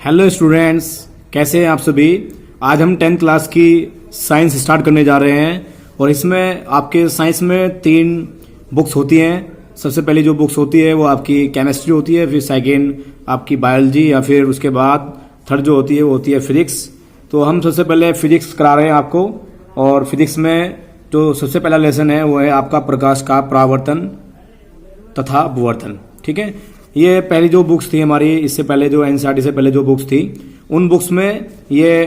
Hello students, कैसे हैं आप सभी। आज हम 10th क्लास की साइंस स्टार्ट करने जा रहे हैं और इसमें आपके साइंस में 3 बुक्स होती हैं। सबसे पहली जो बुक्स होती है वो आपकी केमिस्ट्री होती है, फिर सेकेंड आपकी बायोलॉजी, या फिर उसके बाद थर्ड जो होती है वो होती है फिजिक्स। तो हम सबसे पहले फिजिक्स करा रहे हैं आपको, और फिजिक्स में जो सबसे पहला लेसन है वो है आपका प्रकाश का परावर्तन तथा अपवर्तन। ठीक है, ये पहली जो बुक्स थी हमारी, इससे पहले जो एनसीईआरटी से पहले जो बुक्स थी, उन बुक्स में ये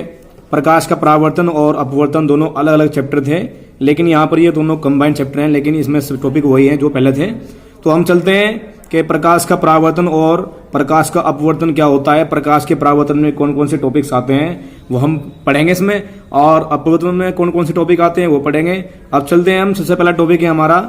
प्रकाश का परावर्तन और अपवर्तन दोनों अलग अलग चैप्टर थे, लेकिन यहाँ पर ये दोनों कंबाइंड चैप्टर हैं, लेकिन इसमें टॉपिक वही है जो पहले थे। तो हम चलते हैं कि प्रकाश का परावर्तन और प्रकाश का अपवर्तन क्या होता है, प्रकाश के परावर्तन में कौन कौन से टॉपिक्स आते हैं वो हम पढ़ेंगे इसमें, और अपवर्तन में कौन कौन से टॉपिक आते हैं वो पढ़ेंगे। अब चलते हैं हम, सबसे पहला टॉपिक है हमारा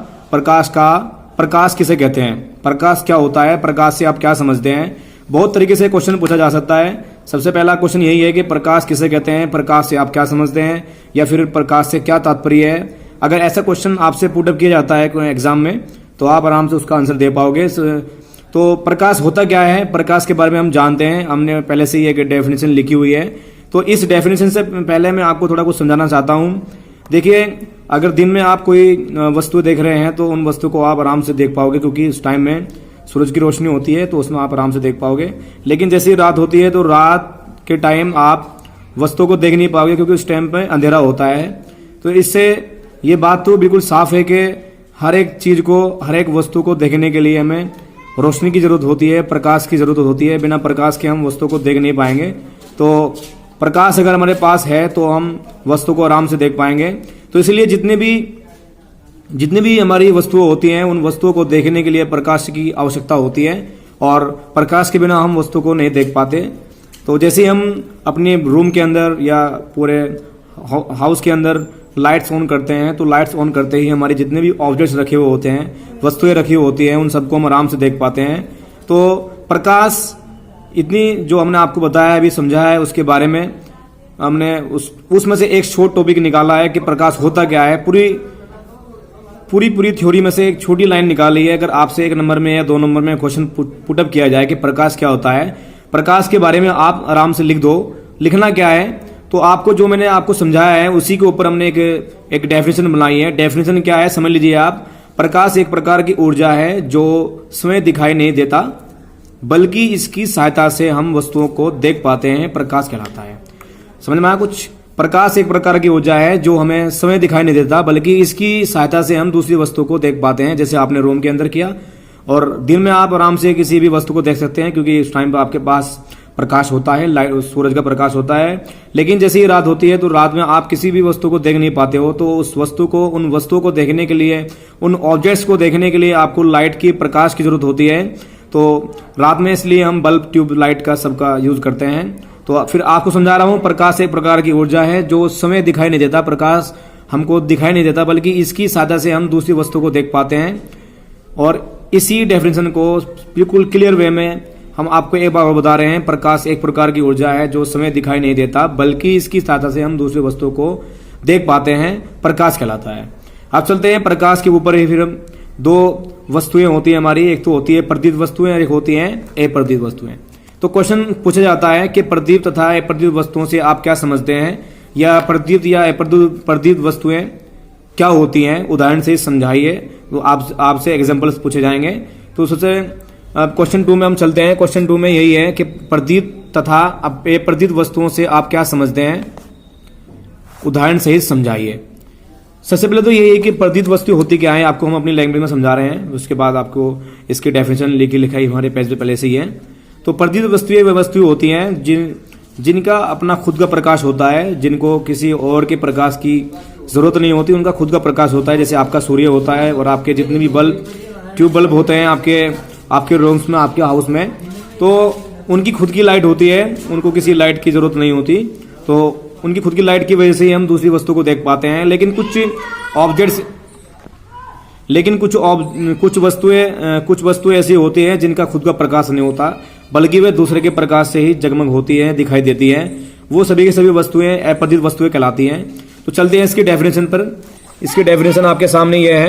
प्रकाश किसे कहते हैं, प्रकाश क्या होता है, प्रकाश से आप क्या समझते हैं। बहुत तरीके से क्वेश्चन पूछा जा सकता है। सबसे पहला क्वेश्चन यही है कि प्रकाश किसे कहते हैं, प्रकाश से आप क्या समझते हैं, या फिर प्रकाश से क्या तात्पर्य है। अगर ऐसा क्वेश्चन आपसे पुटअप किया जाता है कोई एग्जाम में तो आप आराम से उसका आंसर दे पाओगे। तो प्रकाश होता क्या है, प्रकाश के बारे में हम जानते हैं, हमने पहले से ही एक डेफिनेशन लिखी हुई है। तो इस डेफिनेशन से पहले मैं आपको थोड़ा कुछ समझाना चाहता हूँ। देखिए, अगर दिन में आप कोई वस्तु देख रहे हैं तो उन वस्तु को आप आराम से देख पाओगे, क्योंकि उस टाइम में सूरज की रोशनी होती है तो उसमें आप आराम से देख पाओगे। लेकिन जैसे ही रात होती है तो रात के टाइम आप वस्तु को देख नहीं पाओगे, क्योंकि उस टाइम पे अंधेरा होता है। तो इससे ये बात तो बिल्कुल साफ है कि हर एक चीज को, हर एक वस्तु को देखने के लिए हमें रोशनी की जरूरत होती है, प्रकाश की जरूरत होती है। बिना प्रकाश के हम वस्तु को देख नहीं पाएंगे। तो प्रकाश अगर हमारे पास है तो हम वस्तु को आराम से देख पाएंगे। तो इसलिए जितनी भी हमारी वस्तुएं होती हैं, उन वस्तुओं को देखने के लिए प्रकाश की आवश्यकता होती है, और प्रकाश के बिना हम वस्तु को नहीं देख पाते। तो जैसे हम अपने रूम के अंदर या पूरे हाउस के अंदर लाइट्स ऑन करते हैं, तो लाइट्स ऑन करते ही हमारी जितने भी ऑब्जेक्ट्स रखे हुए होते हैं, वस्तुएं रखी हुई होती हैं, उन सबको हम आराम से देख पाते हैं। तो प्रकाश इतनी जो हमने आपको बताया, अभी समझा है, उसके बारे में हमने उसमें से एक शॉर्ट टॉपिक निकाला है कि प्रकाश होता क्या है। पूरी थ्योरी में से एक छोटी लाइन निकाली है। अगर आपसे 1 नंबर में या 2 नंबर में क्वेश्चन पुटअप किया जाए कि प्रकाश क्या होता है, प्रकाश के बारे में आप आराम से लिख दो। लिखना क्या है, तो आपको जो मैंने आपको समझाया है उसी के ऊपर हमने एक डेफिनेशन बनाई है। डेफिनेशन क्या है समझ लीजिए आप। प्रकाश एक प्रकार की ऊर्जा है जो स्वयं दिखाई नहीं देता, बल्कि इसकी सहायता से हम वस्तुओं को देख पाते हैं, प्रकाश कहलाता है। समझ में आया कुछ। प्रकाश एक प्रकार की ऊर्जा है जो हमें स्वयं दिखाई नहीं देता, बल्कि इसकी सहायता से हम दूसरी वस्तु को देख पाते हैं, जैसे आपने रूम के अंदर किया। और दिन में आप आराम से किसी भी वस्तु को देख सकते हैं, क्योंकि उस टाइम पर आपके पास प्रकाश होता है, लाइट, सूरज का प्रकाश होता है। लेकिन जैसे ही रात होती है तो रात में आप किसी भी वस्तु को देख नहीं पाते हो। तो उस वस्तु को, उन वस्तुओं को देखने के लिए, उन ऑब्जेक्ट्स को देखने के लिए आपको लाइट की, प्रकाश की जरूरत होती है। तो रात में इसलिए हम बल्ब, ट्यूब लाइट का सबका यूज करते हैं। तो फिर आपको समझा रहा हूं, प्रकाश एक प्रकार की ऊर्जा है जो समय दिखाई नहीं देता, प्रकाश हमको दिखाई नहीं देता, बल्कि इसकी सहायता से हम दूसरी वस्तु को देख पाते हैं। और इसी डेफिनेशन को बिल्कुल क्लियर वे में हम आपको एक बार और बता रहे हैं। प्रकाश एक प्रकार की ऊर्जा है जो समय दिखाई नहीं देता, बल्कि इसकी सहायता से हम दूसरी वस्तु को देख पाते हैं, प्रकाश कहलाता है। अब चलते हैं प्रकाश के ऊपर ही। फिर 2 वस्तुएं होती है हमारी, एक तो होती है प्रदीप्त वस्तुएं और एक होती है अप्रदीप्त वस्तुएं। तो क्वेश्चन पूछा जाता है कि प्रदीप्त तथा अप्रदीप्त वस्तुओं से आप क्या समझते हैं, या प्रदीप्त या अप्रदीप्त वस्तुएं क्या होती हैं, उदाहरण से समझाइए। तो आपसे एग्जांपल्स पूछे जाएंगे। तो सबसे क्वेश्चन 2 में हम चलते हैं। क्वेश्चन 2 में यही है कि प्रदीप्त तथा अप्रदीप्त वस्तुओं से आप क्या समझते हैं, उदाहरण सहित समझाइए। सबसे पहले तो यही है कि प्रदीप्त वस्तु होती क्या है, आपको हम अपनी लैंग्वेज में समझा रहे हैं। उसके बाद आपको इसकी डेफिनेशन लिखाई हमारे पेज पे पहले से ही है। तो प्रदीप्त वस्तुएं वे वस्तुएं होती हैं जिनका अपना खुद का प्रकाश होता है, जिनको किसी और के प्रकाश की जरूरत नहीं होती, उनका खुद का प्रकाश होता है। जैसे आपका सूर्य होता है, और आपके जितने भी बल्ब, ट्यूब बल्ब होते हैं आपके रूम्स में, आपके हाउस में, तो उनकी खुद की लाइट होती है, उनको किसी लाइट की जरूरत नहीं होती। तो उनकी खुद की लाइट की वजह से ही हम दूसरी वस्तु को देख पाते हैं। लेकिन कुछ वस्तुएं ऐसी होती हैं जिनका खुद का प्रकाश नहीं होता, बल्कि वे दूसरे के प्रकाश से ही जगमग होती है, दिखाई देती है। वो सभी की सभी वस्तुएं अप्रदीप्त वस्तुएं कहलाती हैं। तो चलते हैं इसकी डेफिनेशन पर। इसकी डेफिनेशन आपके सामने ये है।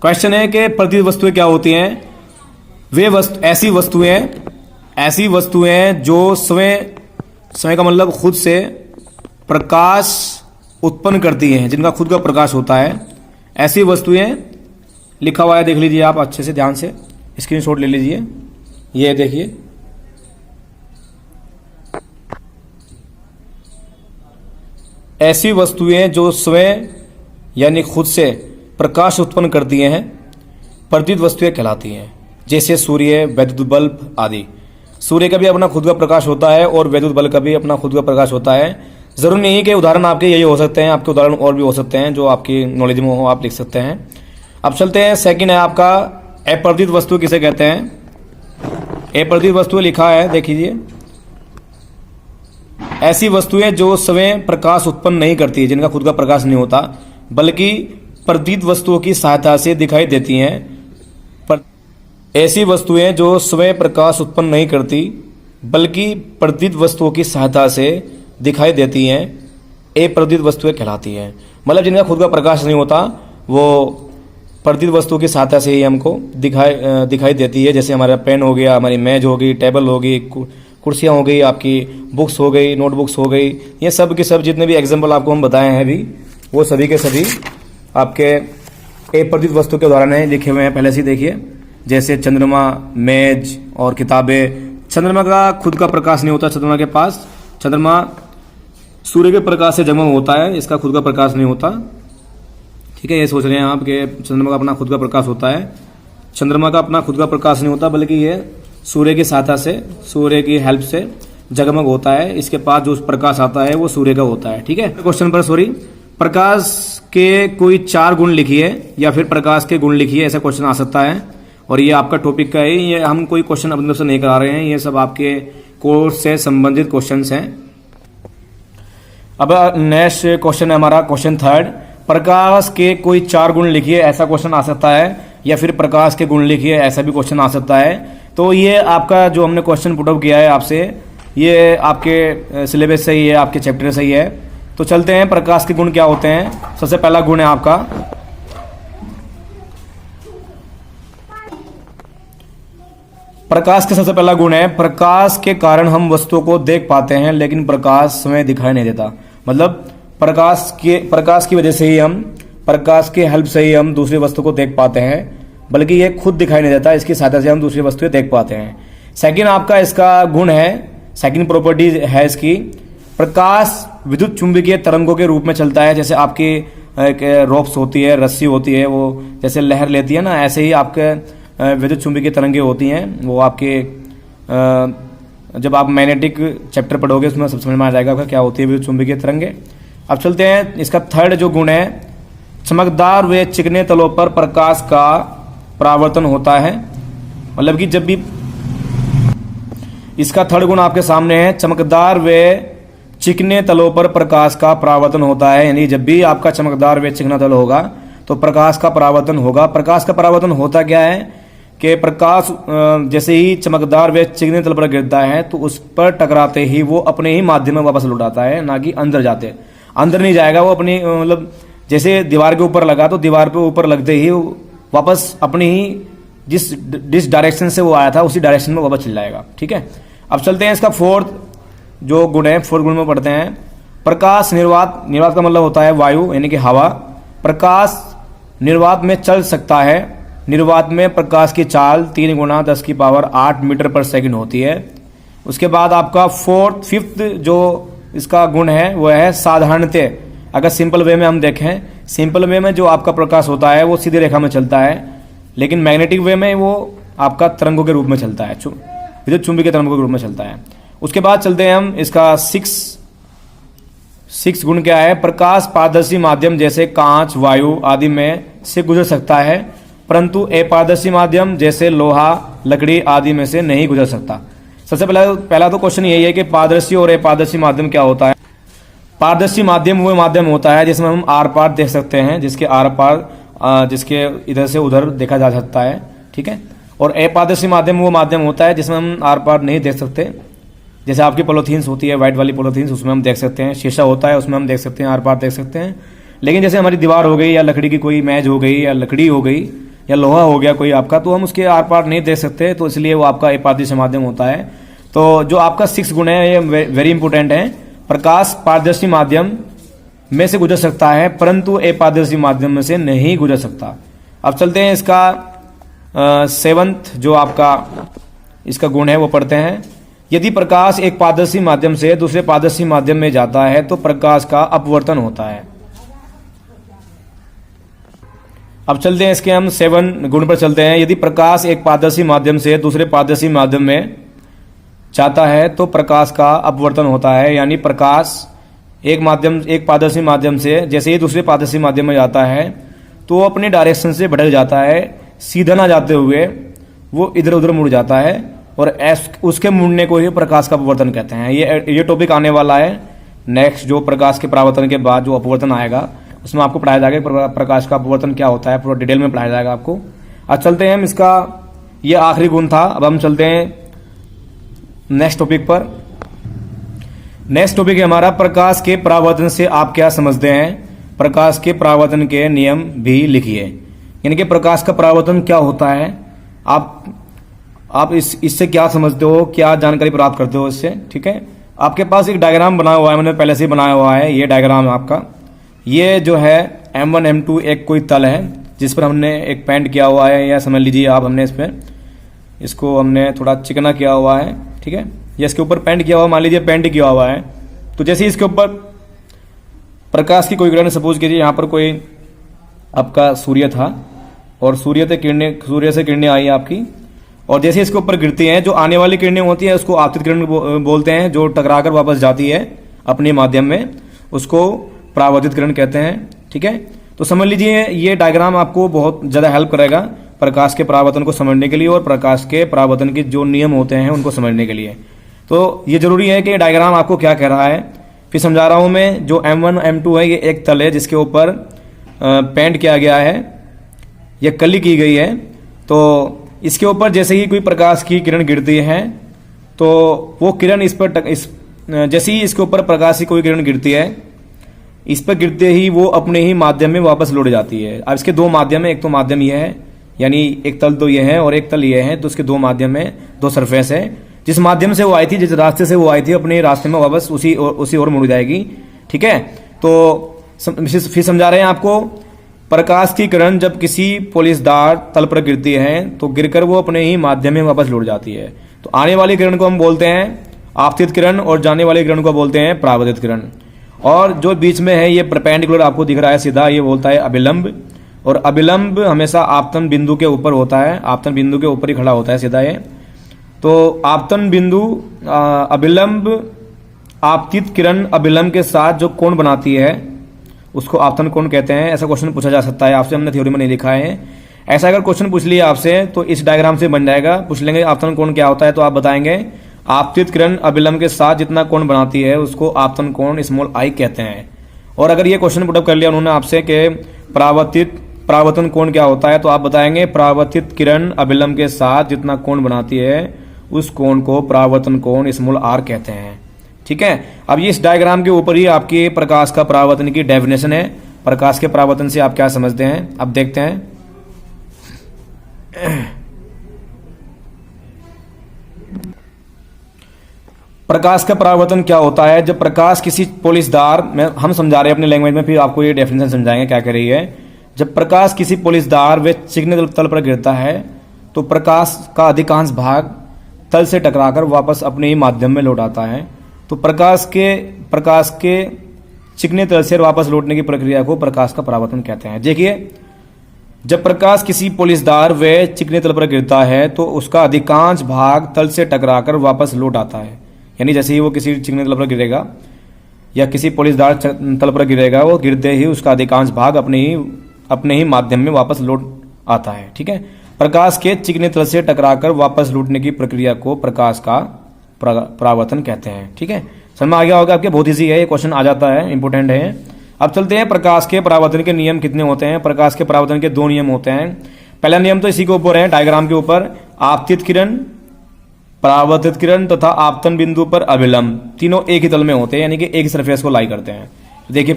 क्वेश्चन है कि प्रदीप्त वस्तुएं क्या होती हैं। वे ऐसी वस्तुएं ऐसी वस्तुएं जो स्वयं स्वयं का मतलब खुद से प्रकाश उत्पन्न करती हैं, जिनका खुद का प्रकाश होता है, ऐसी वस्तुएं लिखा हुआ है, देख लीजिए आप अच्छे से ध्यान से स्क्रीनशॉट ले लीजिए। ये देखिए, ऐसी वस्तुएं जो स्वयं यानी खुद से प्रकाश उत्पन्न करती हैं प्रदीप्त वस्तुएं कहलाती हैं, जैसे सूर्य, वैद्युत बल्ब आदि। सूर्य का भी अपना खुद का प्रकाश होता है और वैद्युत बल्ब का भी अपना खुद का प्रकाश होता है। जरूर नहीं कि उदाहरण आपके यही हो सकते हैं, आपके उदाहरण और भी हो सकते हैं जो आपकी नॉलेज में हो, आप लिख सकते हैं। अब चलते हैं, सेकंड है आपका अप्रदीप्त वस्तु किसे कहते हैं। अप्रदीप्त वस्तु लिखा है, देखिए, ऐसी वस्तुएं जो स्वयं प्रकाश उत्पन्न नहीं करती, जिनका खुद का प्रकाश नहीं होता, बल्कि प्रदीप्त वस्तुओं की सहायता से दिखाई देती हैं। ऐसी वस्तुएं जो स्वयं प्रकाश उत्पन्न नहीं करती, बल्कि प्रदीप्त वस्तुओं की सहायता से दिखाई देती हैं, अप्रदीप्त वस्तुएं कहलाती हैं। मतलब जिनका खुद का प्रकाश नहीं होता, वो प्रदीप्त वस्तुओं की सहायता से ही हमको दिखाई देती है। जैसे हमारा पेन हो गया, हमारी मेज हो गई, टेबल हो गई, कुर्सियाँ हो गई, आपकी बुक्स हो गई, नोटबुक्स हो गई, ये सब के सब जितने भी एग्जाम्पल आपको हम बताए हैं अभी, वो सभी के सभी आपके अप्रदीप्त वस्तु के उदाहरण हैं, लिखे हुए हैं पहले से। देखिए, जैसे चंद्रमा, मेज और किताबें। चंद्रमा का खुद का प्रकाश नहीं होता, चंद्रमा के पास, चंद्रमा सूर्य के प्रकाश से जगमग होता है, इसका खुद का प्रकाश नहीं होता। ठीक है, ये सोच रहे हैं आप कि चंद्रमा का अपना खुद का प्रकाश होता है। चंद्रमा का अपना खुद का प्रकाश नहीं होता, बल्कि ये सूर्य की सहायता से, सूर्य की हेल्प से जगमग होता है। इसके पास जो प्रकाश आता है वो सूर्य का होता है। ठीक है, क्वेश्चन पर सॉरी, प्रकाश के कोई 4 गुण लिखिए या फिर प्रकाश के गुण लिखिए, ऐसा क्वेश्चन आ सकता है। और ये आपका टॉपिक का है, ये हम कोई क्वेश्चन अपनी तरफ से नहीं करा रहे हैं, ये सब आपके कोर्स से संबंधित क्वेश्चंस हैं। अब नेक्स्ट क्वेश्चन है हमारा क्वेश्चन थर्ड, प्रकाश के कोई 4 गुण लिखिए, ऐसा क्वेश्चन आ सकता है, या फिर प्रकाश के गुण लिखिए, ऐसा भी क्वेश्चन आ सकता है। तो ये आपका जो हमने क्वेश्चन पुटअप किया है आपसे, ये आपके सिलेबस से ही है, आपके चैप्टर से ही है। तो चलते हैं, प्रकाश के गुण क्या होते हैं। सबसे पहला गुण है आपका प्रकाश का सबसे पहला गुण है, प्रकाश के कारण हम वस्तुओं को देख पाते हैं, लेकिन प्रकाश स्वयं दिखाई नहीं देता। मतलब प्रकाश की वजह से ही हम, प्रकाश के हेल्प से ही हम दूसरी वस्तु को देख पाते हैं, बल्कि ये खुद दिखाई नहीं देता, इसकी सहायता से हम दूसरी वस्तुएं देख पाते हैं। सेकंड आपका इसका गुण है, सेकंड प्रॉपर्टी है इसकी, प्रकाश विद्युत चुंबकीय तरंगों के रूप में चलता है। जैसे आपकी एक रोप्स होती है, रस्सी होती है, वो जैसे लहर लेती है ना, ऐसे ही आपके विद्युत चुंबकीय तरंगें होती हैं। वो आपके जब आप मैग्नेटिक चैप्टर पढ़ोगे उसमें सब समझ में आ जाएगा क्या होती है विद्युत चुंबकीय तरंगें। अब चलते हैं, इसका थर्ड जो गुण है, चमकदार व चिकने तलों पर प्रकाश का परावर्तन होता है। मतलब कि जब भी, इसका थर्ड गुण आपके सामने है, चमकदार व चिकने तलों पर प्रकाश का परावर्तन होता है। यानी जब भी आपका चमकदार व चिकना तल होगा तो प्रकाश का परावर्तन होगा। प्रकाश का परावर्तन होता क्या है कि प्रकाश जैसे ही चमकदार व चिकने तल पर गिरता है तो उस पर टकराते ही वो अपने ही माध्यम में वापस लौट आता है, ना कि अंदर जाते। अंदर नहीं जाएगा वो, अपनी मतलब जैसे दीवार के ऊपर लगा तो दीवार पे ऊपर लगते ही वापस अपनी ही जिस डायरेक्शन से वो आया था उसी डायरेक्शन में वापस चल जाएगा। ठीक है, अब चलते हैं इसका फोर्थ जो गुण है, फोर्थ गुण में पढ़ते हैं, प्रकाश निर्वात। निर्वात का मतलब होता है वायु यानी कि हवा। प्रकाश निर्वात में चल सकता है। निर्वात में प्रकाश की चाल 3 गुना 10⁸ मीटर पर सेकंड होती है। उसके बाद आपका फिफ्थ जो इसका गुण है वो है साधारणतः। अगर सिंपल वे में हम देखें, सिंपल वे में जो आपका प्रकाश होता है वो सीधी रेखा में चलता है, लेकिन मैग्नेटिक वे में वो आपका तरंगों के रूप में चलता है, विद्युत चुंबकीय तरंगों के रूप में चलता है। उसके बाद चलते हैं हम, इसका सिक्स गुण क्या है, प्रकाश पारदर्शी माध्यम जैसे कांच, वायु आदि में से गुजर सकता है, परंतु अपारदर्शी माध्यम जैसे लोहा, लकड़ी आदि में से नहीं गुजर सकता। सबसे पहला तो क्वेश्चन यही है कि पारदर्शी और अपारदर्शी माध्यम क्या होता है। पारदर्शी माध्यम वो माध्यम होता है जिसमें हम आर पार देख सकते हैं, जिसके आर पार जिसके इधर से उधर देखा जा सकता है। ठीक है, और अपारदर्शी माध्यम वो माध्यम होता है जिसमें हम आर पार नहीं देख सकते। जैसे आपकी पॉलीथीन्स होती है, व्हाइट वाली पॉलीथीन्स, उसमें हम देख सकते हैं। शीशा होता है, उसमें हम देख सकते हैं, आर पार देख सकते हैं। लेकिन जैसे हमारी दीवार हो गई, या लकड़ी की कोई मेज हो गई, या लकड़ी हो गई, या लोहा हो गया कोई आपका, तो हम उसके आर पार नहीं देख सकते, तो इसलिए वो आपका अपारदर्शी माध्यम होता है। तो जो आपका 6 गुण है ये वेरी इंपॉर्टेंट है। प्रकाश पारदर्शी माध्यम में से गुजर सकता है परंतु अपारदर्शी माध्यम में से नहीं गुजर सकता। अब चलते हैं इसका 7th जो आपका इसका गुण है वो पढ़ते हैं। यदि प्रकाश एक पारदर्शी माध्यम से दूसरे पारदर्शी माध्यम में जाता है तो प्रकाश का अपवर्तन होता है। अब चलते हैं इसके हम 7 गुण पर चलते हैं। यदि प्रकाश एक पारदर्शी माध्यम से दूसरे पारदर्शी माध्यम में जाता है तो प्रकाश का अपवर्तन होता है। यानी प्रकाश एक पारदर्शी माध्यम से जैसे ही दूसरे पारदर्शी माध्यम में जाता है तो वो अपनी डायरेक्शन से भटक जाता है, सीधा ना जाते हुए वो इधर उधर मुड़ जाता है और उसके मुड़ने को ही प्रकाश का अपवर्तन कहते हैं। ये टॉपिक आने वाला है नेक्स्ट, जो प्रकाश के परावर्तन के बाद जो अपवर्तन आएगा उसमें आपको पढ़ाया जाएगा प्रकाश का अपवर्तन क्या होता है, पूरा डिटेल में पढ़ाया जाएगा आपको। आज चलते हैं हम इसका, ये आखिरी गुण था। अब हम चलते हैं नेक्स्ट टॉपिक पर। नेक्स्ट टॉपिक है हमारा प्रकाश के परावर्तन से आप क्या समझते हैं। प्रकाश के परावर्तन के नियम भी लिखिए। यानी कि प्रकाश का परावर्तन क्या होता है, आप इससे क्या समझते हो, क्या जानकारी प्राप्त करते हो इससे। ठीक है, आपके पास एक डायग्राम बना हुआ है, मैंने पहले से ही बनाया हुआ है। ये डायग्राम आपका, ये जो है M1 M2 एक कोई तल है जिस पर हमने एक पेंट किया हुआ है, या समझ लीजिए आप हमने इस पर इसको हमने थोड़ा चिकना किया हुआ है। ठीक है, या इसके ऊपर पेंट किया हुआ, मान लीजिए पेंट किया हुआ है। तो जैसे इसके ऊपर प्रकाश की कोई किरण, सपोज कीजिए यहाँ पर कोई आपका सूर्य था और सूर्य से किरणें आई आपकी, और जैसे इसके ऊपर गिरती हैं जो आने वाली किरणें होती हैं उसको आपतित किरण बोलते हैं। जो टकराकर वापस जाती है अपने माध्यम में उसको परावर्तित किरण कहते हैं। ठीक है, तो समझ लीजिए ये डायग्राम आपको बहुत ज़्यादा हेल्प करेगा प्रकाश के परावर्तन को समझने के लिए और प्रकाश के परावर्तन के जो नियम होते हैं उनको समझने के लिए। तो ये जरूरी है कि डायग्राम आपको क्या कह रहा है। फिर समझा रहा हूं मैं, जो M1 M2 है ये एक तल है जिसके ऊपर पेंट किया गया है या कली की गई है। तो इसके ऊपर जैसे ही कोई प्रकाश की किरण गिरती है तो वो किरण जैसे ही इसके ऊपर प्रकाश की कोई किरण गिरती है, इस पर गिरते ही वो अपने ही माध्यम में वापस लौट जाती है। अब इसके दो माध्यम है, एक तो माध्यम यह है, यानी एक तल तो यह है और एक तल यह है, तो उसके दो माध्यम है, दो सरफेस है। जिस माध्यम से वो आई थी, जिस रास्ते से वो आई थी, अपने रास्ते में वापस उसी ओर मुड़ जाएगी। ठीक है, तो फिर समझा रहे हैं आपको, प्रकाश की किरण जब किसी पोलिसदार तल पर गिरती है तो गिरकर वो अपने ही माध्यम में वापस लौट जाती है। तो आने वाली किरण को हम बोलते हैं आपतित किरण और जाने वाली किरण को बोलते हैं परावर्तित किरण। और जो बीच में है ये परपेंडिकुलर आपको दिख रहा है सीधा, ये बोलता है अभिलंब। और अभिलंब हमेशा आपतन बिंदु के ऊपर होता है, आपतन बिंदु के ऊपर ही खड़ा होता है सीधा ये। तो आपतन बिंदु अभिलंब, आपतित किरण अभिलंब के साथ जो कोण बनाती है उसको आपतन कोण कहते हैं। ऐसा क्वेश्चन पूछा जा सकता है आपसे, हमने थ्योरी में नहीं लिखा है। ऐसा अगर क्वेश्चन पूछ लिया आपसे तो इस डायग्राम से बन जाएगा। पूछ लेंगे आपतन कोण क्या होता है तो आप बताएंगे आपतित किरण अभिलंब के साथ जितना कोण बनाती है उसको आपतन कोण स्मॉल आई कहते हैं। और अगर ये क्वेश्चन पुटअप कर लिया उन्होंने आपसे कि परावर्तन कोण क्या होता है तो आप बताएंगे परावर्तित किरण अभिलंब के साथ जितना कोण बनाती है उस कोण को परावर्तन कोण स्मॉल आर कहते हैं। ठीक है, अब ये इस डायग्राम के ऊपर ही आपके प्रकाश का परावर्तन की डेफिनेशन है। प्रकाश के परावर्तन से आप क्या समझते हैं, अब देखते हैं। प्रकाश का परावर्तन क्या होता है, जब प्रकाश किसी पोलिसदार में, हम समझा रहे हैं अपने लैंग्वेज में, फिर आपको ये डेफिनेशन समझाएंगे क्या कह रही है। जब प्रकाश किसी पोलिसदार व चिकने तल पर गिरता है तो प्रकाश का अधिकांश भाग तल से टकराकर वापस अपने ही माध्यम में लौट आता है। तो प्रकाश के चिकने तल से वापस लौटने की प्रक्रिया को प्रकाश का परावर्तन कहते हैं। देखिए, जब प्रकाश किसी पोलिसदार व चिकने तल पर गिरता है तो उसका अधिकांश भाग तल से टकराकर वापस लौट आता है। यानी जैसे ही वो किसी चिकने तल पर गिरेगा या किसी पोलिसदार तल पर गिरेगा, वो गिरते ही उसका अधिकांश भाग अपने ही माध्यम में वापस लौट आता है। ठीक है, प्रकाश के चिकने तल से टकराकर वापस लौटने की प्रक्रिया को प्रकाश का परावर्तन कहते हैं। ठीक है, समझ में आ गया होगा आपके, बहुत ईजी है, ये क्वेश्चन आ जाता है, इंपोर्टेंट है। अब चलते हैं प्रकाश के परावर्तन के नियम कितने होते हैं। प्रकाश के परावर्तन के दो नियम होते हैं। पहला नियम तो इसी के ऊपर है, डायग्राम के ऊपर, आपतित किरण, परावर्तित किरण तथा आपतन बिंदु पर अभिलंब, तीनों एक ही तल में होते हैं, यानी कि एक ही सरफेस को लाई करते हैं। देखिए,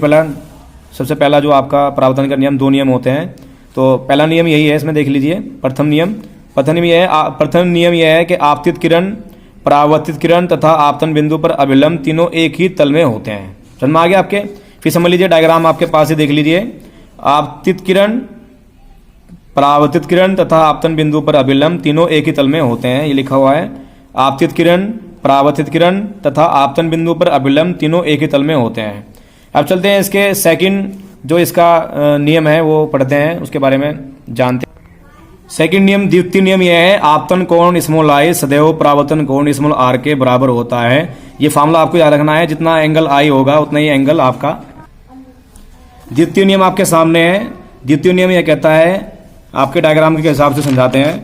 सबसे पहला जो आपका परावर्तन का नियम, दो नियम होते हैं। तो पहला नियम यही है, इसमें देख लीजिए, प्रथम नियम यह है कि आपतित किरण परावर्तित किरण तथा आपतन बिंदु पर अभिलंब तीनों एक ही तल में होते हैं। समझ में आ गया आपके? फिर समझ लीजिए, डायग्राम आपके पास ही देख लीजिए। आपतित किरण, परावर्तित किरण तथा आपतन बिंदु पर अभिलंब तीनों एक ही तल में होते हैं, ये लिखा हुआ है। आपतित किरण, परावर्तित किरण तथा आपतन बिंदु पर अभिलंब तीनों एक ही तल में होते हैं। अब चलते हैं इसके सेकंड जो इसका नियम है वो पढ़ते हैं, उसके बारे में जानते हैं। सेकंड नियम, द्वितीय नियम यह है, आपतन कोण स्मॉल आई सदैव परावर्तन कोण स्मॉल आर के बराबर होता है। ये फॉर्मूला आपको याद रखना है, जितना एंगल आई होगा उतना ही एंगल आपका। द्वितीय नियम आपके सामने है। द्वितीय नियम यह कहता है, आपके डायग्राम के हिसाब से समझाते हैं।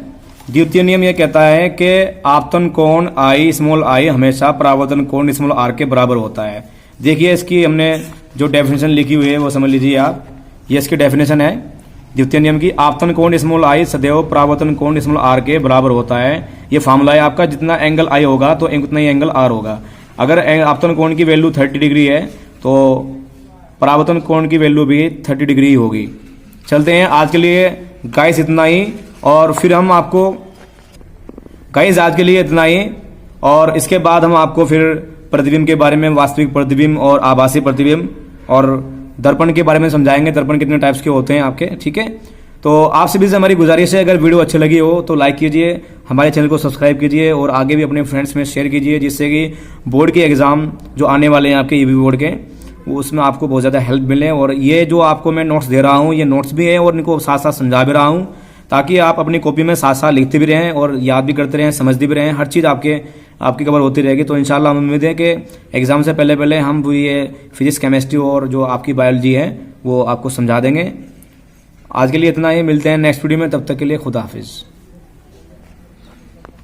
द्वितीय नियम यह कहता है कि आपतन कोण आई स्मॉल आई हमेशा परावर्तन कोण स्मॉल आर के बराबर होता है। देखिए, इसकी हमने जो डेफिनेशन लिखी हुई है वो समझ लीजिए आप। ये इसकी डेफिनेशन है द्वितीय नियम की। आपतन कोण स्मॉल आई सदैव परावर्तन कोण स्मॉल आर के बराबर होता है। ये फॉर्मूला है आपका, जितना एंगल आई होगा तो उतना ही एंगल आर होगा। अगर आपतन कोण की वैल्यू 30 डिग्री है तो परावर्तन कोण की वैल्यू भी 30 डिग्री होगी। चलते हैं, आज के लिए गाइस इतना ही, और फिर हम आपको गाइस आज के लिए इतना ही, और इसके बाद हम आपको फिर प्रतिबिंब के बारे में, वास्तविक प्रतिबिंब और आभासी प्रतिबिंब और दर्पण के बारे में समझाएंगे। दर्पण कितने टाइप्स के होते हैं आपके, ठीक है। तो आपसे भी हमारी गुजारिश है, अगर वीडियो अच्छी लगी हो तो लाइक कीजिए, हमारे चैनल को सब्सक्राइब कीजिए और आगे भी अपने फ्रेंड्स में शेयर कीजिए, जिससे कि बोर्ड के एग्जाम जो आने वाले हैं आपके ईबी बोर्ड के, वो उसमें आपको बहुत ज़्यादा हेल्प मिले। और ये जो आपको मैं नोट्स दे रहा हूँ, ये नोट्स भी हैं और इनको साथ साथ समझा भी रहा हूँ, ताकि आप अपनी कॉपी में साथ साथ लिखते भी रहें और याद भी करते रहें, समझते भी रहें। हर चीज़ आपकी कवर होती रहेगी। तो इंशाल्लाह हम उम्मीद है कि एग्जाम से पहले पहले हम ये फिजिक्स, केमिस्ट्री और जो आपकी बायोलॉजी है वो आपको समझा देंगे। आज के लिए इतना ही, मिलते हैं नेक्स्ट वीडियो में, तब तक के लिए खुदा हाफिज़।